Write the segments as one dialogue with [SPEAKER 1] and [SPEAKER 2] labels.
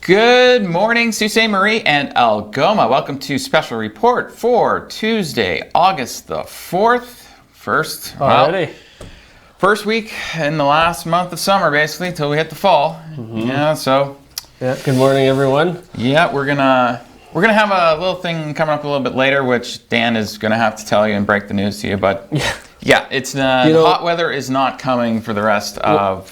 [SPEAKER 1] Good morning, Sault Ste. Marie and Algoma. Welcome to Special Report for Tuesday, August the 4th. First week in the last month of summer, basically, until we hit the fall.
[SPEAKER 2] Good morning, everyone.
[SPEAKER 1] Yeah, we're gonna have a little thing coming up a little bit later, which Dan is gonna have to tell you and break the news to you. But yeah, it's the hot weather is not coming for the rest of.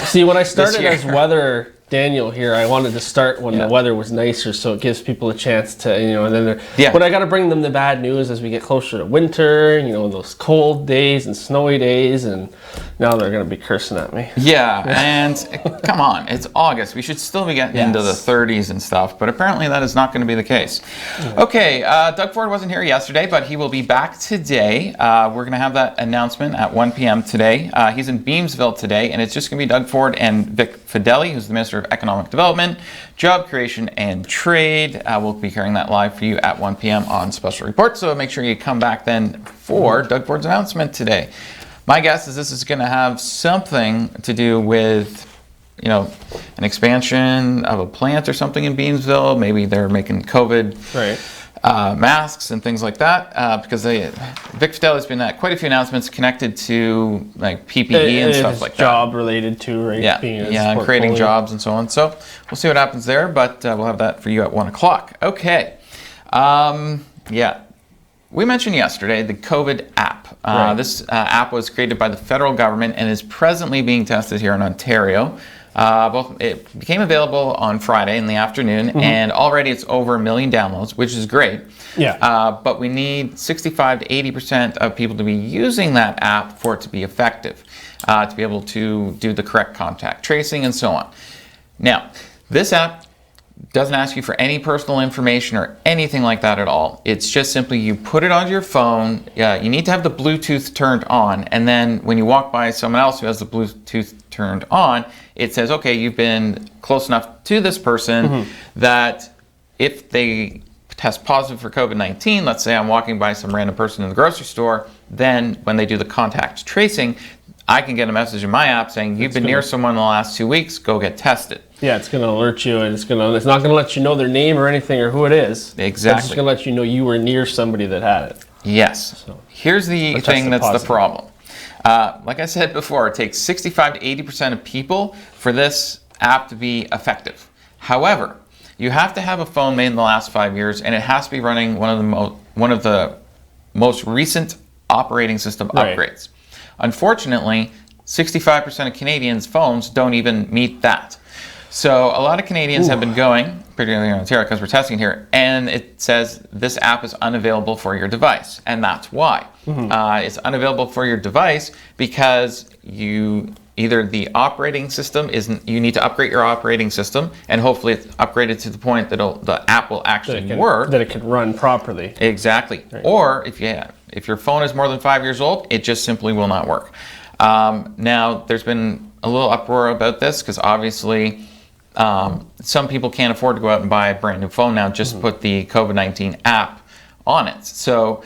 [SPEAKER 2] See, when I started as weather Daniel here, I wanted to start when the weather was nicer, so it gives people a chance to, and then but I got to bring them the bad news as we get closer to winter, those cold days and snowy days, and now they're going to be cursing at me.
[SPEAKER 1] Yeah, and come on, it's August. We should still be getting into the 30s and stuff, but apparently that is not going to be the case. Okay, Doug Ford wasn't here yesterday, but he will be back today. We're going to have that announcement at 1 p.m. today. He's in Beamsville today, and it's just going to be Doug Ford and Vic Fedeli, who's the Minister of Economic Development, Job Creation, and Trade. We'll be carrying that live for you at 1 p.m. on Special Report, so make sure you come back then for Doug Ford's announcement today. My guess is this is going to have something to do with, an expansion of a plant or something in Beamsville. Maybe they're making COVID masks and things like that, because Vic Fedeli's been at quite a few announcements connected to like PPE and stuff like that.
[SPEAKER 2] Job related to, right?
[SPEAKER 1] And creating jobs and so on. So we'll see what happens there, but we'll have that for you at 1 o'clock. Okay. We mentioned yesterday the COVID app. This app was created by the federal government and is presently being tested here in Ontario. It became available on Friday in the afternoon, and already it's over 1 million downloads, which is great. But we need 65 to 80% of people to be using that app for it to be effective, to be able to do the correct contact tracing and so on. Now, this app doesn't ask you for any personal information or anything like that at all. It's just simply you put it on your phone. You need to have the Bluetooth turned on, and then when you walk by someone else who has the Bluetooth turned on, it says, okay, you've been close enough to this person that if they test positive for COVID-19, let's say I'm walking by some random person in the grocery store, then when they do the contact tracing, I can get a message in my app saying you've been near someone in the last 2 weeks, go get tested.
[SPEAKER 2] Yeah, it's going to alert you, and it's not going to let you know their name or anything or who it is.
[SPEAKER 1] Exactly.
[SPEAKER 2] It's just going to let you know you were near somebody that had it.
[SPEAKER 1] Yes. So, here's the thing that's the problem. Like I said before, it takes 65 to 80% of people for this app to be effective. However, you have to have a phone made in the last 5 years, and it has to be running one of the most recent operating system upgrades. Unfortunately, 65% of Canadians' phones don't even meet that. So a lot of Canadians have been going, particularly in Ontario because we're testing here, and it says this app is unavailable for your device. And that's why. It's unavailable for your device because either the operating system you need to upgrade your operating system, and hopefully it's upgraded to the point that the app will actually work.
[SPEAKER 2] That it can run properly.
[SPEAKER 1] Exactly. Right. Or if your phone is more than 5 years old, it just simply will not work. Now, there's been a little uproar about this because obviously some people can't afford to go out and buy a brand new phone now, just put the COVID-19 app on it. So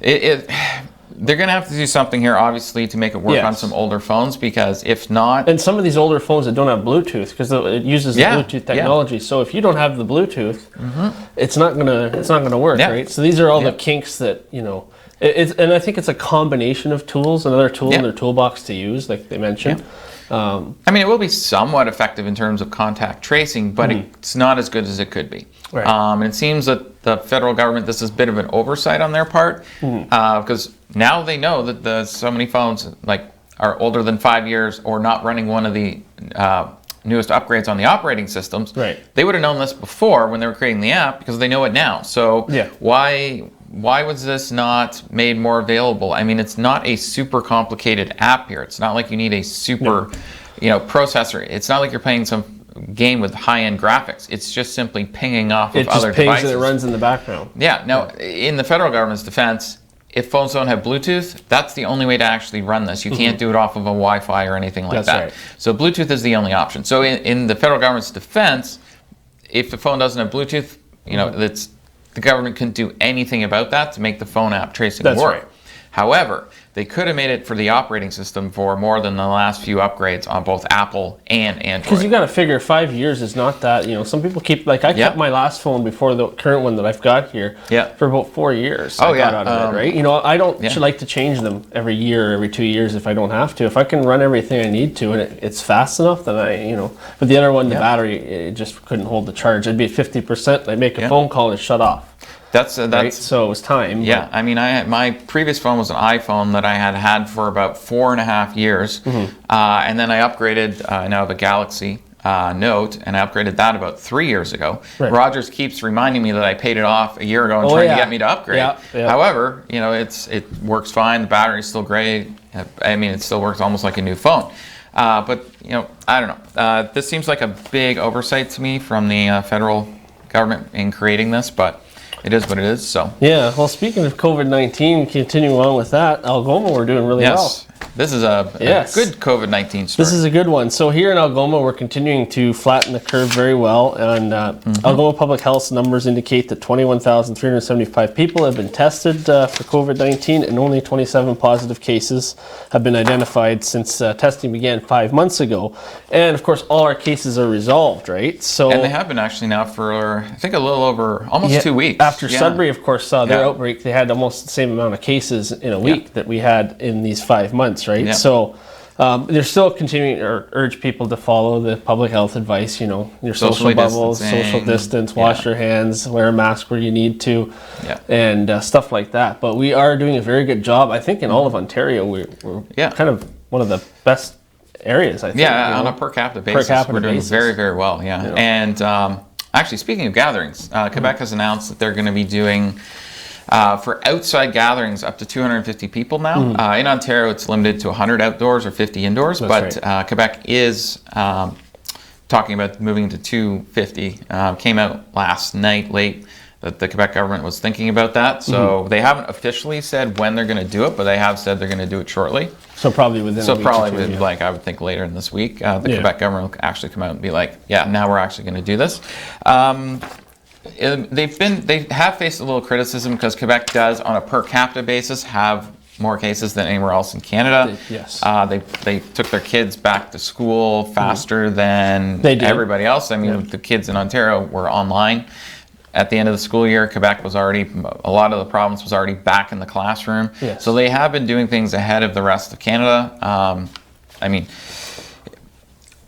[SPEAKER 1] they're going to have to do something here, obviously, to make it work on some older phones, because if not...
[SPEAKER 2] And some of these older phones that don't have Bluetooth, because it uses the Bluetooth technology. So if you don't have the Bluetooth, it's not gonna work, right? So these are all the kinks that, and I think it's a combination of tools, another tool in their toolbox to use, like they mentioned.
[SPEAKER 1] It will be somewhat effective in terms of contact tracing, but it's not as good as it could be.
[SPEAKER 2] Right.
[SPEAKER 1] And it seems that the federal government, this is a bit of an oversight on their part, because now they know that so many phones are older than 5 years or not running one of the newest upgrades on the operating systems.
[SPEAKER 2] Right.
[SPEAKER 1] They would have known this before when they were creating the app, because they know it now. So why was this not made more available? It's not a super complicated app here. It's not like you need a super, processor. It's not like you're playing some game with high-end graphics. It's just simply pinging off of other devices.
[SPEAKER 2] It just pings and it runs in the background.
[SPEAKER 1] Yeah. Now, in the federal government's defense, if phones don't have Bluetooth, that's the only way to actually run this. You can't do it off of a Wi-Fi or anything like that.
[SPEAKER 2] Right.
[SPEAKER 1] So Bluetooth is the only option. So in the federal government's defense, if the phone doesn't have Bluetooth, the government couldn't do anything about that to make the phone app tracing work.
[SPEAKER 2] Right.
[SPEAKER 1] However, they could have made it for the operating system for more than the last few upgrades on both Apple and Android.
[SPEAKER 2] Because you got to figure 5 years is not that, some people keep, like I kept my last phone before the current one that I've got here for about 4 years.
[SPEAKER 1] Oh,
[SPEAKER 2] got out of it, right? I don't like to change them every year or every 2 years if I don't have to. If I can run everything I need to and it's fast enough, then but the other one, the battery, it just couldn't hold the charge. It'd be at 50%, I'd make a phone call and shut off.
[SPEAKER 1] That's
[SPEAKER 2] right? So it was time.
[SPEAKER 1] Yeah, I mean, my previous phone was an iPhone that I had for about 4.5 years, and then I upgraded. Now have a Galaxy Note, and I upgraded that about 3 years ago. Right. Rogers keeps reminding me that I paid it off a year ago and trying to get me to upgrade. However, it works fine. The battery's still great. I mean, it still works almost like a new phone. But I don't know. This seems like a big oversight to me from the federal government in creating this, but it is what it is. So
[SPEAKER 2] yeah. Well, speaking of COVID-19, continuing on with that, Algoma, we're doing really well.
[SPEAKER 1] This is a good COVID-19 story.
[SPEAKER 2] This is a good one. So here in Algoma, we're continuing to flatten the curve very well. And Algoma Public Health's numbers indicate that 21,375 people have been tested for COVID-19, and only 27 positive cases have been identified since testing began 5 months ago. And of course, all our cases are resolved, right?
[SPEAKER 1] And they have been actually now for, I think, a little over almost 2 weeks.
[SPEAKER 2] After Sudbury, of course, saw their outbreak, they had almost the same amount of cases in a week that we had in these 5 months. Right, so they're still continuing to urge people to follow the public health advice. Your social bubbles, social distance, wash your hands, wear a mask where you need to, and stuff like that. But we are doing a very good job. I think in all of Ontario, we're kind of one of the best areas. I think.
[SPEAKER 1] Yeah, on a per capita basis, we're doing very, very well. Yeah, and actually, speaking of gatherings, Quebec has announced that they're going to be doing. For outside gatherings, up to 250 people now. In Ontario, it's limited to 100 outdoors or 50 indoors, but Quebec is talking about moving to 250. Came out last night late that the Quebec government was thinking about that. So they haven't officially said when they're going to do it, but they have said they're going to do it shortly.
[SPEAKER 2] So probably within a week or two,
[SPEAKER 1] I would think later in this week, the Quebec government will actually come out and be like, now we're actually going to do this. They have faced a little criticism because Quebec does, on a per capita basis, have more cases than anywhere else in Canada. They took their kids back to school faster than everybody else. I mean, the kids in Ontario were online at the end of the school year. Quebec was already, a lot of the province was already back in the classroom. So they have been doing things ahead of the rest of Canada. I mean,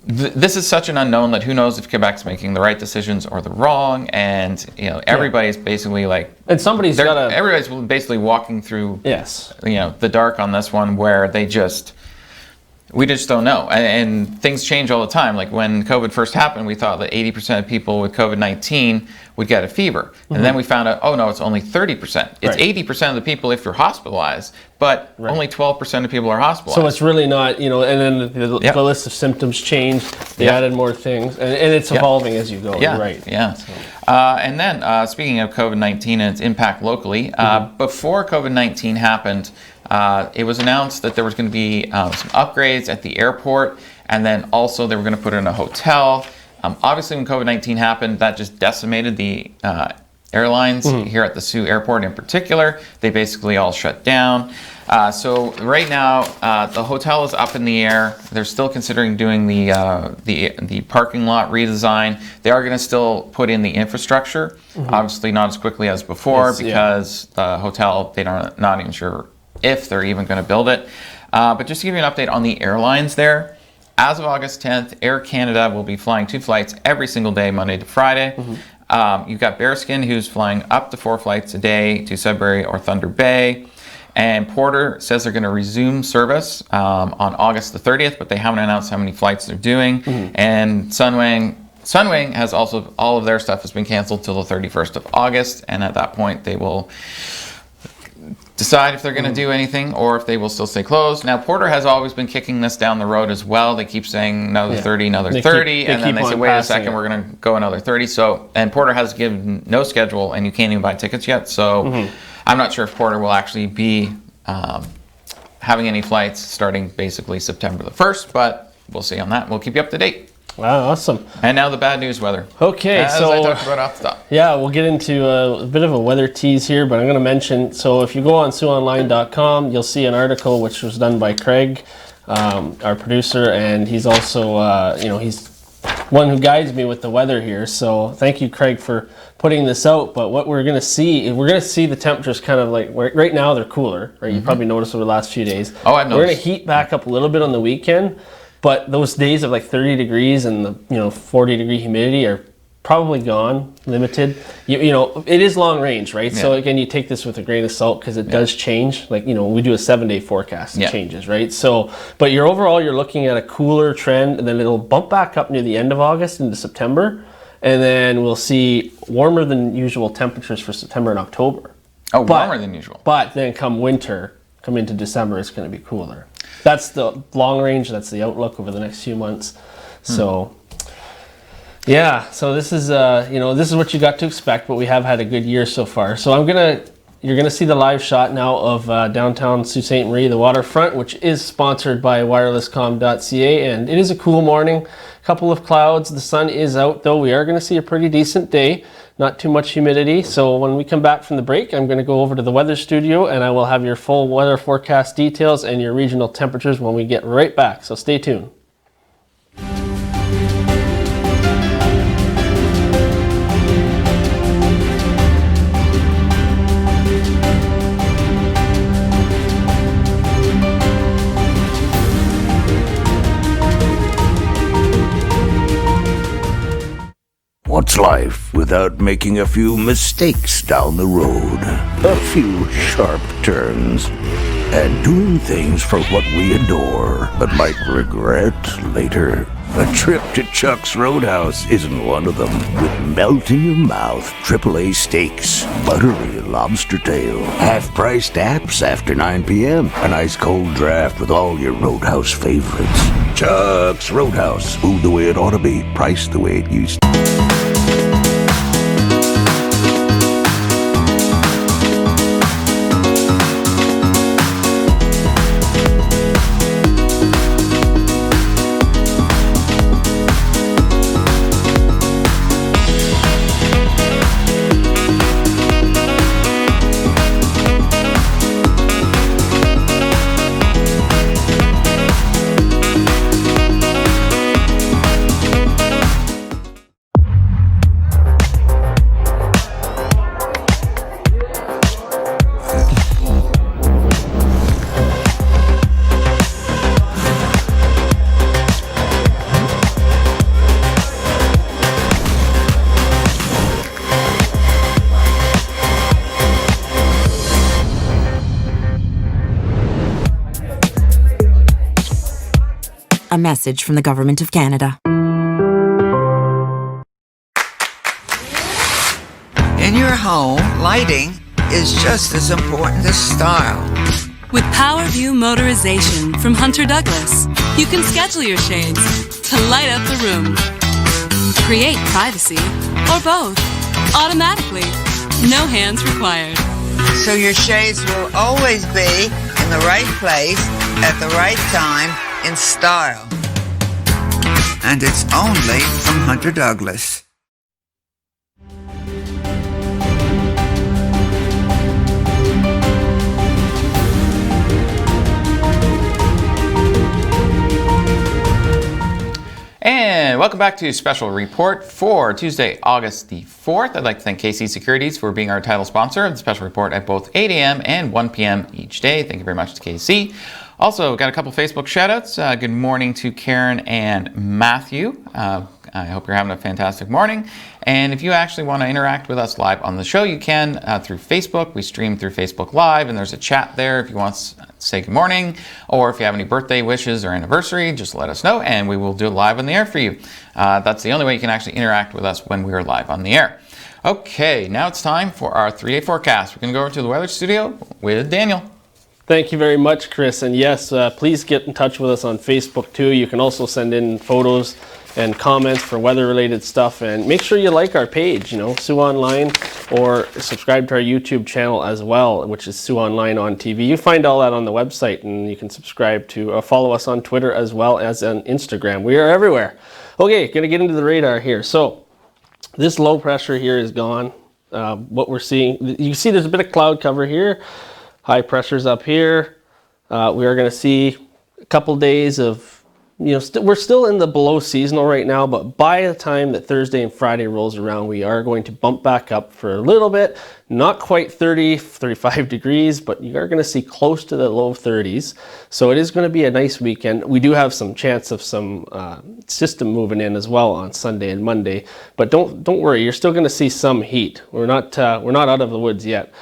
[SPEAKER 1] this is such an unknown that who knows if Quebec's making the right decisions or the wrong, and everybody's basically like,
[SPEAKER 2] and
[SPEAKER 1] everybody's basically walking through the dark on this one, where we just don't know, and things change all the time. Like when COVID first happened, we thought that 80% of people with COVID-19 would get a fever, and then we found out, oh no, it's only 30%. It's 80% of the people if you're hospitalized, but only 12% of people are hospitalized.
[SPEAKER 2] So it's really not, and then the list of symptoms changed. They added more things, and it's evolving as you go.
[SPEAKER 1] Yeah,
[SPEAKER 2] right.
[SPEAKER 1] Yeah. So. And then speaking of COVID-19 and its impact locally, before COVID-19 happened, it was announced that there was going to be some upgrades at the airport, and then also they were going to put in a hotel. Obviously, when COVID-19 happened, that just decimated the airlines here at the Sault Airport in particular. They basically all shut down. So right now, the hotel is up in the air. They're still considering doing the parking lot redesign. They are going to still put in the infrastructure. Obviously, not as quickly as before because the hotel, they're not even sure if they're even going to build it. But just to give you an update on the airlines there, as of August 10th, Air Canada will be flying 2 flights every single day, Monday to Friday. You've got Bearskin, who's flying up to 4 flights a day to Sudbury or Thunder Bay. And Porter says they're going to resume service on August the 30th, but they haven't announced how many flights they're doing. And Sunwing has also, all of their stuff has been canceled till the 31st of August. And at that point, they will decide if they're going to do anything or if they will still stay closed. Now, Porter has always been kicking this down the road as well. They keep saying another 30, another 30, and then they say, wait a second, we're going to go another 30. So, and Porter has given no schedule, and you can't even buy tickets yet. So I'm not sure if Porter will actually be having any flights starting basically September the 1st, but we'll see on that. We'll keep you up to date.
[SPEAKER 2] Wow, awesome.
[SPEAKER 1] And now the bad news weather.
[SPEAKER 2] Okay,
[SPEAKER 1] as I talked about off the top.
[SPEAKER 2] Yeah, we'll get into a bit of a weather tease here, but I'm going to mention, so if you go on SiouxOnline.com, you'll see an article which was done by Craig, our producer, and he's also, he's one who guides me with the weather here. So thank you, Craig, for putting this out. But what we're going to see the temperatures kind of like, right now they're cooler, right? You probably noticed over the last few days.
[SPEAKER 1] Oh, I've noticed.
[SPEAKER 2] We're going to heat back up a little bit on the weekend. But those days of like 30 degrees and the 40 degree humidity are probably gone, limited. It is long range, right? Yeah. So again, you take this with a grain of salt because it does change. Like, we do a 7-day forecast, it changes, right? So, but you're looking at a cooler trend, and then it'll bump back up near the end of August into September, and then we'll see warmer than usual temperatures for September and October.
[SPEAKER 1] Oh, warmer than usual.
[SPEAKER 2] But then come into December, it's going to be cooler. That's the long range. That's the outlook over the next few months. So, so this is this is what you got to expect. But we have had a good year so far. So you're gonna see the live shot now of downtown Sault Ste. Marie, the waterfront, which is sponsored by wirelesscom.ca, and it is a cool morning. A couple of clouds. The sun is out, though. We are going to see a pretty decent day. Not too much humidity. So when we come back from the break, I'm going to go over to the weather studio, and I will have your full weather forecast details and your regional temperatures when we get right back. So stay tuned.
[SPEAKER 3] What's life without making a few mistakes down the road, a few sharp turns, and doing things for what we adore but might regret later? A trip to Chuck's Roadhouse isn't one of them. With melt-in-your-mouth AAA steaks, buttery lobster tail, half-priced apps after 9 p.m., an ice-cold draft with all your Roadhouse favorites. Chuck's Roadhouse. Food the way it ought to be, priced the way it used to.
[SPEAKER 4] A message from the Government of Canada.
[SPEAKER 5] In your home, lighting is just as important as style.
[SPEAKER 6] With PowerView Motorization from Hunter Douglas, you can schedule your shades to light up the room. Create privacy, or both, automatically. No hands required.
[SPEAKER 5] So your shades will always be in the right place at the right time in style. And it's only from Hunter Douglas.
[SPEAKER 1] And welcome back to Special Report for Tuesday, August the 4th. I'd like to thank KC Securities for being our title sponsor of the Special Report at both 8 a.m. and 1 p.m. each day. Thank you very much to KC. Also, got a couple Facebook shout-outs. Good morning to Karen and Matthew. I hope you're having a fantastic morning. And if you actually want to interact with us live on the show, you can through Facebook. We stream through Facebook Live, and there's a chat there if you want to say good morning, or if you have any birthday wishes or anniversary, just let us know, and we will do it live on the air for you. That's the only way you can actually interact with us when we are live on the air. Okay, now it's time for our 3-day forecast. We're going to go over to the weather studio with Daniel.
[SPEAKER 2] Thank you very much, Chris. And yes, please get in touch with us on Facebook too. You can also send in photos and comments for weather-related stuff. And make sure you like our page, Soo Online, or subscribe to our YouTube channel as well, which is Soo Online on TV. You find all that on the website, and you can subscribe to follow us on Twitter as well as on Instagram. We are everywhere. Okay, going to get into the radar here. So this low pressure here is gone. What we're seeing, you see there's a bit of cloud cover here. High pressure's up here. We are going to see a couple days of, we're still in the below seasonal right now, but by the time that Thursday and Friday rolls around, we are going to bump back up for a little bit. Not quite 30, 35 degrees, but you are going to see close to the low 30s. So it is going to be a nice weekend. We do have some chance of some system moving in as well on Sunday and Monday, but don't worry, you're still going to see some heat. We're not out of the woods yet.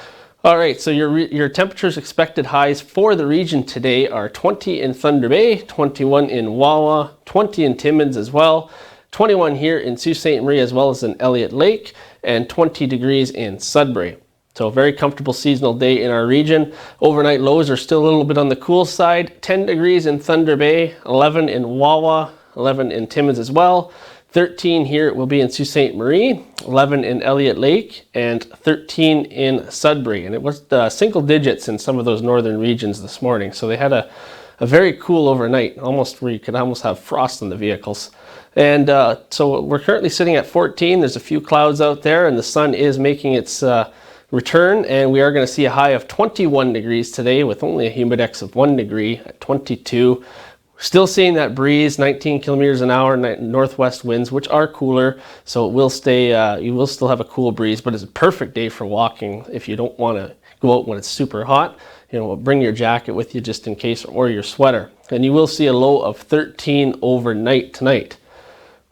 [SPEAKER 2] All right, so your temperatures expected highs for the region today are 20 in Thunder Bay, 21 in Wawa, 20 in Timmins as well, 21 here in Sault Ste. Marie as well as in Elliott Lake, and 20 degrees in Sudbury. So a very comfortable seasonal day in our region. Overnight lows are still a little bit on the cool side. 10 degrees in Thunder Bay, 11 in Wawa, 11 in Timmins as well. 13 here it will be in Sault Ste. Marie, 11 in Elliott Lake, and 13 in Sudbury. And it was single digits in some of those northern regions this morning. So they had a very cool overnight, almost where you could almost have frost on the vehicles. And so we're currently sitting at 14. There's a few clouds out there, and the sun is making its return. And we are going to see a high of 21 degrees today with only a humidex of 1 degree at 22. Still seeing that breeze, 19 kilometers an hour, northwest winds, which are cooler, so it will stay. You will still have a cool breeze, but it's a perfect day for walking if you don't want to go out when it's super hot. Bring your jacket with you just in case, or your sweater. And you will see a low of 13 overnight tonight.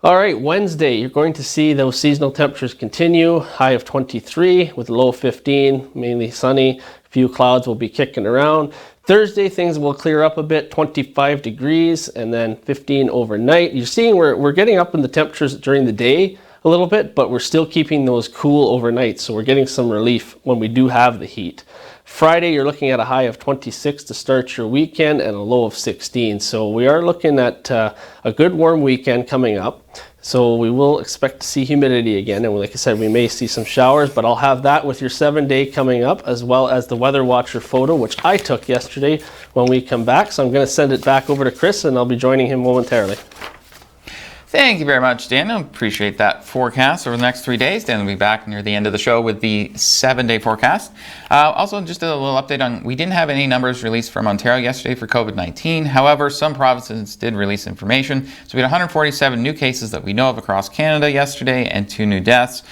[SPEAKER 2] All right, Wednesday, you're going to see those seasonal temperatures continue. High of 23 with a low of 15, mainly sunny. A few clouds will be kicking around. Thursday, things will clear up a bit, 25 degrees, and then 15 overnight. You're seeing we're getting up in the temperatures during the day a little bit, but we're still keeping those cool overnight, so we're getting some relief when we do have the heat. Friday, you're looking at a high of 26 to start your weekend and a low of 16. So we are looking at a good warm weekend coming up. So we will expect to see humidity again. And like I said, we may see some showers, but I'll have that with your 7-day coming up, as well as the Weather Watcher photo, which I took yesterday when we come back. So I'm going to send it back over to Chris, and I'll be joining him momentarily.
[SPEAKER 1] Thank you very much, Daniel. Appreciate that forecast over the next 3 days. Dan will be back near the end of the show with the 7-day forecast. Also, just a little update on, we didn't have any numbers released from Ontario yesterday for COVID-19. However, some provinces did release information. So we had 147 new cases that we know of across Canada yesterday and 2 new deaths.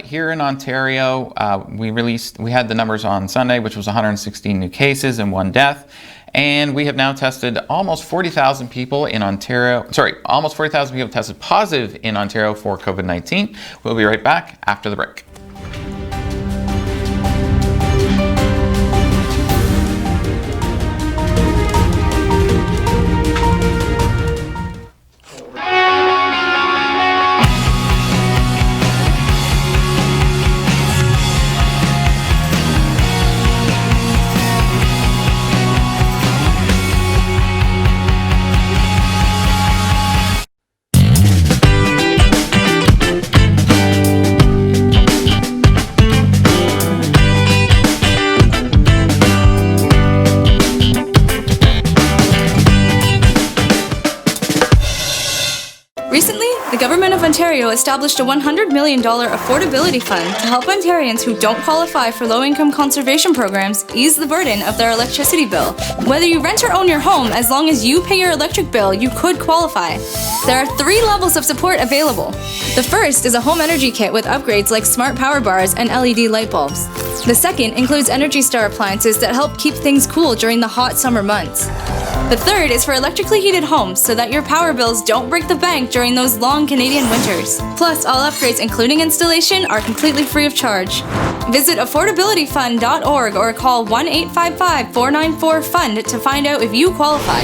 [SPEAKER 1] Here in Ontario, we had the numbers on Sunday, which was 116 new cases and 1 death. And we have now tested almost 40,000 people in Ontario. Almost 40,000 people tested positive in Ontario for COVID-19. We'll be right back after the break.
[SPEAKER 7] Ontario established a $100 million affordability fund to help Ontarians who don't qualify for low-income conservation programs ease the burden of their electricity bill. Whether you rent or own your home, as long as you pay your electric bill, you could qualify. There are 3 levels of support available. The first is a home energy kit with upgrades like smart power bars and LED light bulbs. The second includes Energy Star appliances that help keep things cool during the hot summer months. The third is for electrically heated homes so that your power bills don't break the bank during those long Canadian winters. Plus, all upgrades, including installation, are completely free of charge. Visit affordabilityfund.org or call 1-855-494-FUND to find out if you qualify.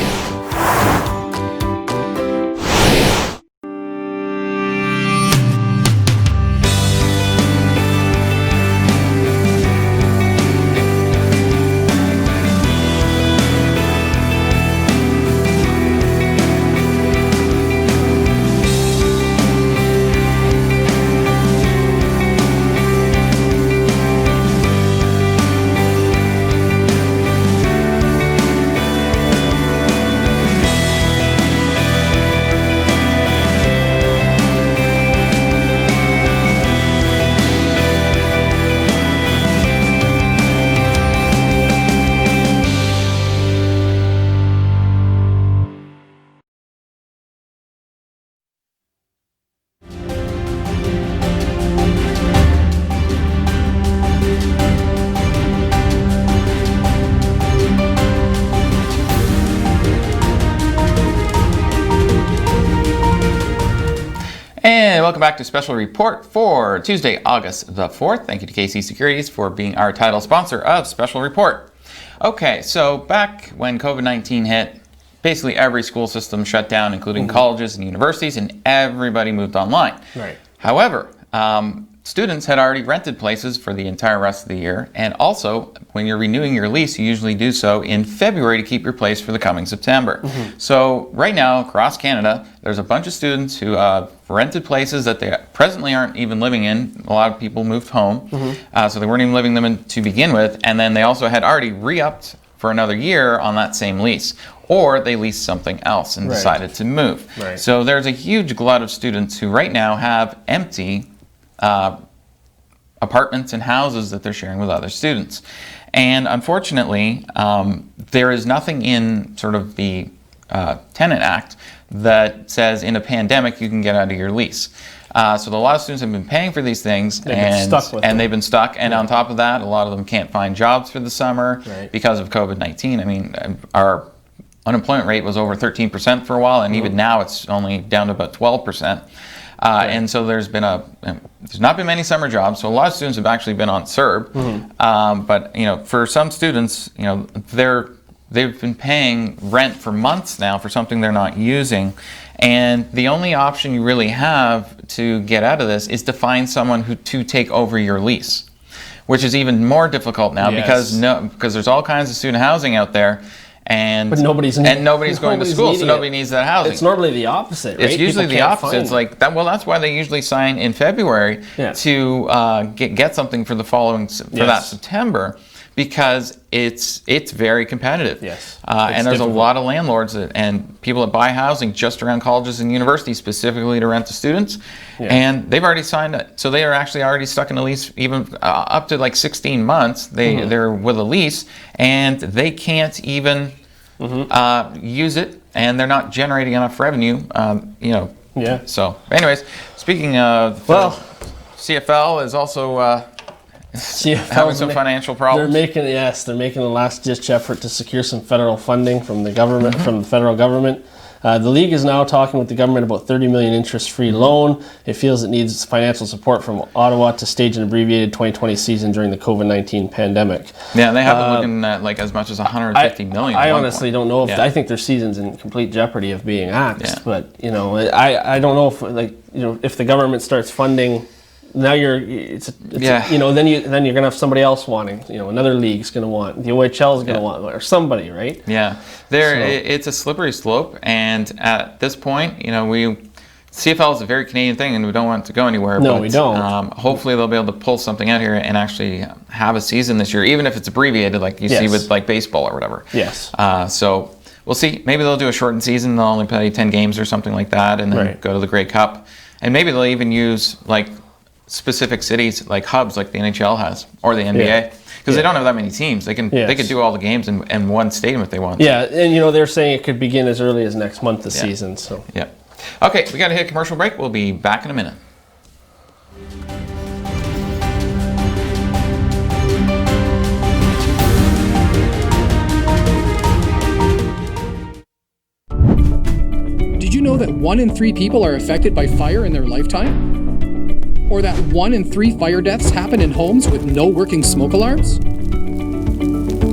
[SPEAKER 1] And welcome back to Special Report for Tuesday, August the 4th. Thank you to KC Securities for being our title sponsor of Special Report. Okay, so back when COVID-19 hit, basically every school system shut down, including colleges and universities, and everybody moved online.
[SPEAKER 2] Right.
[SPEAKER 1] However, students had already rented places for the entire rest of the year, and also when you're renewing your lease, you usually do so in February to keep your place for the coming September. So right now across Canada, there's a bunch of students who rented places that they presently aren't even living in. A lot of people moved home, so they weren't even living them in to begin with, and then they also had already re-upped for another year on that same lease, or they leased something else and decided to move. So there's a huge glut of students who right now have empty apartments and houses that they're sharing with other students. And unfortunately, there is nothing in sort of the Tenant Act that says in a pandemic you can get out of your lease. So a lot of students have been paying for these things and they've been stuck. And on top of that, a lot of them can't find jobs for the summer because of COVID-19. I mean, our unemployment rate was over 13% for a while, and even now it's only down to about 12%. And so there's not been many summer jobs, so a lot of students have actually been on CERB. But for some students, they've been paying rent for months now for something they're not using, and the only option you really have to get out of this is to find someone to take over your lease, which is even more difficult now because there's all kinds of student housing out there. But nobody's going to school, so nobody needs that housing.
[SPEAKER 2] It's normally the opposite, right?
[SPEAKER 1] It's usually the opposite. It's like that. Well, that's why they usually sign in February to get something for the following that September, because it's very competitive. And there's a lot of landlords and people that buy housing just around colleges and universities specifically to rent to students, and they've already signed it. So they are actually already stuck in a lease, even up to like 16 months. They're with a lease, and they can't even use it, and they're not generating enough revenue. So, anyways, speaking of, CFL is also having some financial problems.
[SPEAKER 2] They're making a last-ditch effort to secure some federal funding from the government, from the federal government. The league is now talking with the government about $30 million interest-free loan. It feels it needs financial support from Ottawa to stage an abbreviated 2020 season during the COVID-19 pandemic.
[SPEAKER 1] Yeah, they have been looking at like as much as $150 million.
[SPEAKER 2] I honestly don't know if I think their season's in complete jeopardy of being axed. But I don't know if if the government starts funding. Now then you're gonna have somebody else wanting, another league's gonna want, the OHL's gonna want, or somebody, right?
[SPEAKER 1] It's a slippery slope, and at this point, CFL is a very Canadian thing, and we don't want it to go anywhere.
[SPEAKER 2] No, we don't.
[SPEAKER 1] Hopefully, they'll be able to pull something out here and actually have a season this year, even if it's abbreviated, like you see with like baseball or whatever. So we'll see. Maybe they'll do a shortened season. They'll only play 10 games or something like that, and then go to the Grey Cup, and maybe they'll even use like specific cities like hubs like the NHL has or the NBA, because they don't have that many teams. They could do all the games in one stadium if they want.
[SPEAKER 2] And they're saying it could begin as early as next month this season. So
[SPEAKER 1] okay, we got to hit a commercial break. We'll be back in a minute.
[SPEAKER 8] Did you know that 1 in 3 people are affected by fire in their lifetime? Or that 1 in 3 fire deaths happen in homes with no working smoke alarms?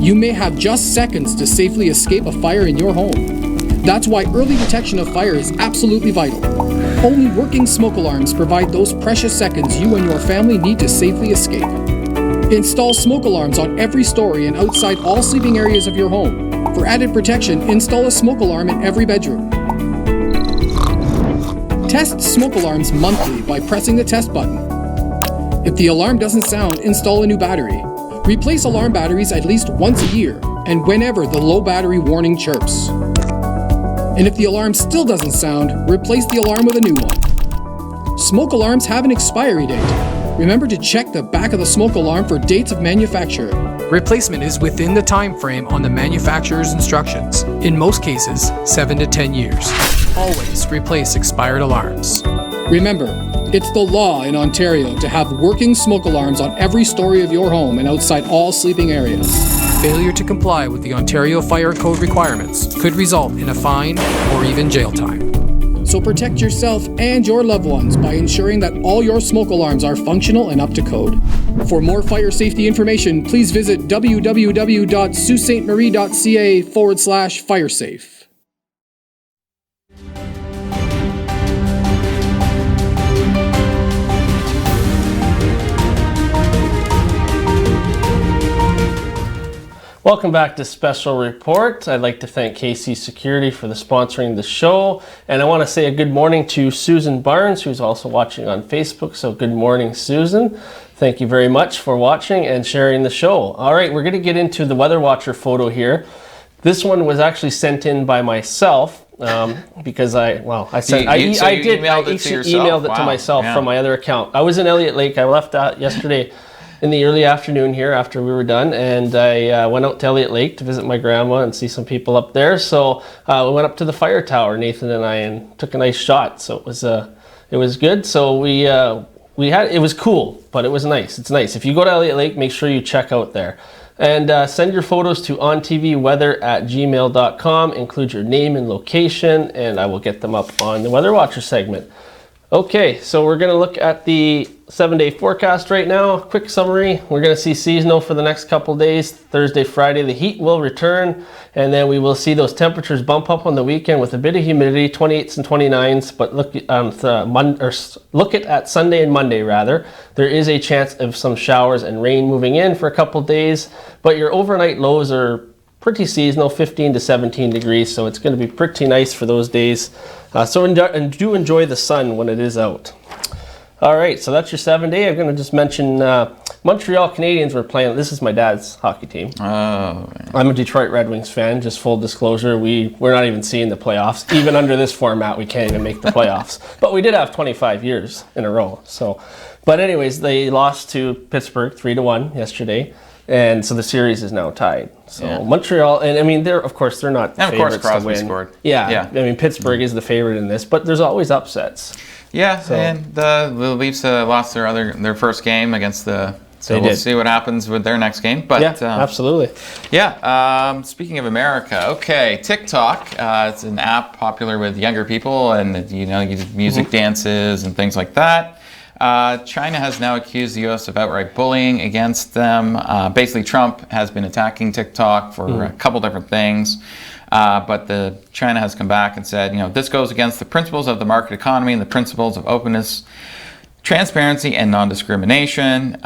[SPEAKER 8] You may have just seconds to safely escape a fire in your home. That's why early detection of fire is absolutely vital. Only working smoke alarms provide those precious seconds you and your family need to safely escape. Install smoke alarms on every story and outside all sleeping areas of your home. For added protection, install a smoke alarm in every bedroom. Test smoke alarms monthly by pressing the test button. If the alarm doesn't sound, install a new battery. Replace alarm batteries at least once a year and whenever the low battery warning chirps. And if the alarm still doesn't sound, replace the alarm with a new one. Smoke alarms have an expiry date. Remember to check the back of the smoke alarm for dates of manufacture.
[SPEAKER 9] Replacement is within the time frame on the manufacturer's instructions. In most cases, 7 to 10 years. Always replace expired alarms.
[SPEAKER 8] Remember, it's the law in Ontario to have working smoke alarms on every story of your home and outside all sleeping areas.
[SPEAKER 9] Failure to comply with the Ontario Fire Code requirements could result in a fine or even jail time.
[SPEAKER 8] So protect yourself and your loved ones by ensuring that all your smoke alarms are functional and up to code. For more fire safety information, please visit www.saultsaintmarie.ca/firesafe.
[SPEAKER 2] Welcome back to Special Report. I'd like to thank KC Security for the sponsoring the show. And I want to say a good morning to Susan Barnes, who's also watching on Facebook. So good morning, Susan. Thank you very much for watching and sharing the show. All right, we're going to get into the Weather Watcher photo here. This one was actually sent in by myself because I emailed it to myself from my other account. I was in Elliott Lake. I left out yesterday in the early afternoon here after we were done, and I went out to Elliott Lake to visit my grandma and see some people up there. So we went up to the fire tower, Nathan and I, and took a nice shot. So it was good. So it was cool, but it was nice. It's nice. If you go to Elliott Lake, make sure you check out there. And send your photos to ontvweather@gmail.com. Include your name and location, and I will get them up on the Weather Watcher segment. Okay, so we're going to look at the 7-day forecast right now. Quick summary. We're going to see seasonal for the next couple days. Thursday, Friday, the heat will return, and then we will see those temperatures bump up on the weekend with a bit of humidity, 28s and 29s. But look at Sunday and Monday rather. There is a chance of some showers and rain moving in for a couple days, but your overnight lows are pretty seasonal, 15 to 17 degrees, so it's going to be pretty nice for those days. So do enjoy the sun when it is out. All right, so that's your 7-day. I'm going to just mention Montreal Canadiens were playing. This is my dad's hockey team.
[SPEAKER 1] Oh.
[SPEAKER 2] I'm a Detroit Red Wings fan, just full disclosure. We're not even seeing the playoffs. Even under this format, we can't even make the playoffs. But we did have 25 years in a row. But anyways, they lost to Pittsburgh 3-1 yesterday. And so the series is now tied. So Montreal, and I mean, they're not favorites to win.
[SPEAKER 1] Scored.
[SPEAKER 2] Yeah, I mean, Pittsburgh is the favorite in this, but there's always upsets.
[SPEAKER 1] Yeah, so. And the Leafs lost their first game against the. So we'll see what happens with their next game. But
[SPEAKER 2] yeah, absolutely.
[SPEAKER 1] Yeah. Speaking of America, okay, TikTok. It's an app popular with younger people, and you do music dances and things like that. China has now accused the U.S. of outright bullying against them. Basically, Trump has been attacking TikTok for a couple different things. But China has come back and said, this goes against the principles of the market economy and the principles of openness, transparency, and non-discrimination.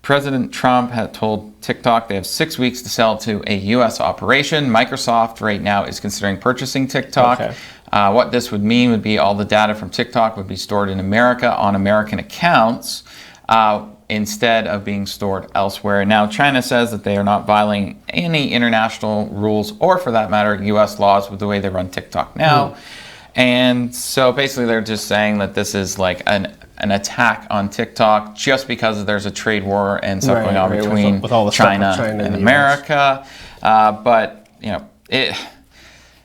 [SPEAKER 1] President Trump had told TikTok they have 6 weeks to sell to a U.S. operation. Microsoft right now is considering purchasing TikTok. Okay. What this would mean would be all the data from TikTok would be stored in America on American accounts instead of being stored elsewhere. Now, China says that they are not violating any international rules or, for that matter, U.S. laws with the way they run TikTok now. And so basically they're just saying that this is like an attack on TikTok just because there's a trade war and stuff going on between
[SPEAKER 2] with all the
[SPEAKER 1] China and America. But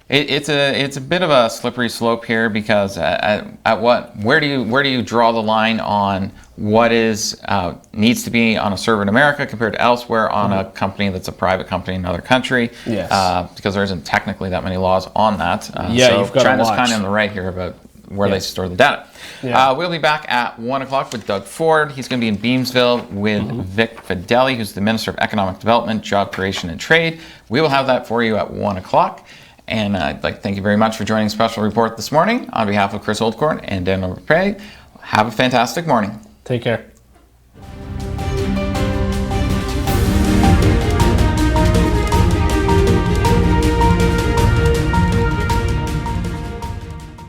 [SPEAKER 1] it's a bit of a slippery slope here because where do you draw the line on what needs to be on a server in America compared to elsewhere on a company that's a private company in another country?
[SPEAKER 2] Yes.
[SPEAKER 1] Because there isn't technically that many laws on that.
[SPEAKER 2] You've got
[SPEAKER 1] China's
[SPEAKER 2] to watch.
[SPEAKER 1] kind of on the right here about where they store the data. Yeah. We'll be back at 1 o'clock with Doug Ford. He's going to be in Beamsville with Vic Fideli, who's the Minister of Economic Development, Job Creation, and Trade. We will have that for you at 1 o'clock. And I'd like to thank you very much for joining Special Report this morning. On behalf of Chris Oldcorn and Daniel Rapre, have a fantastic morning.
[SPEAKER 2] Take care.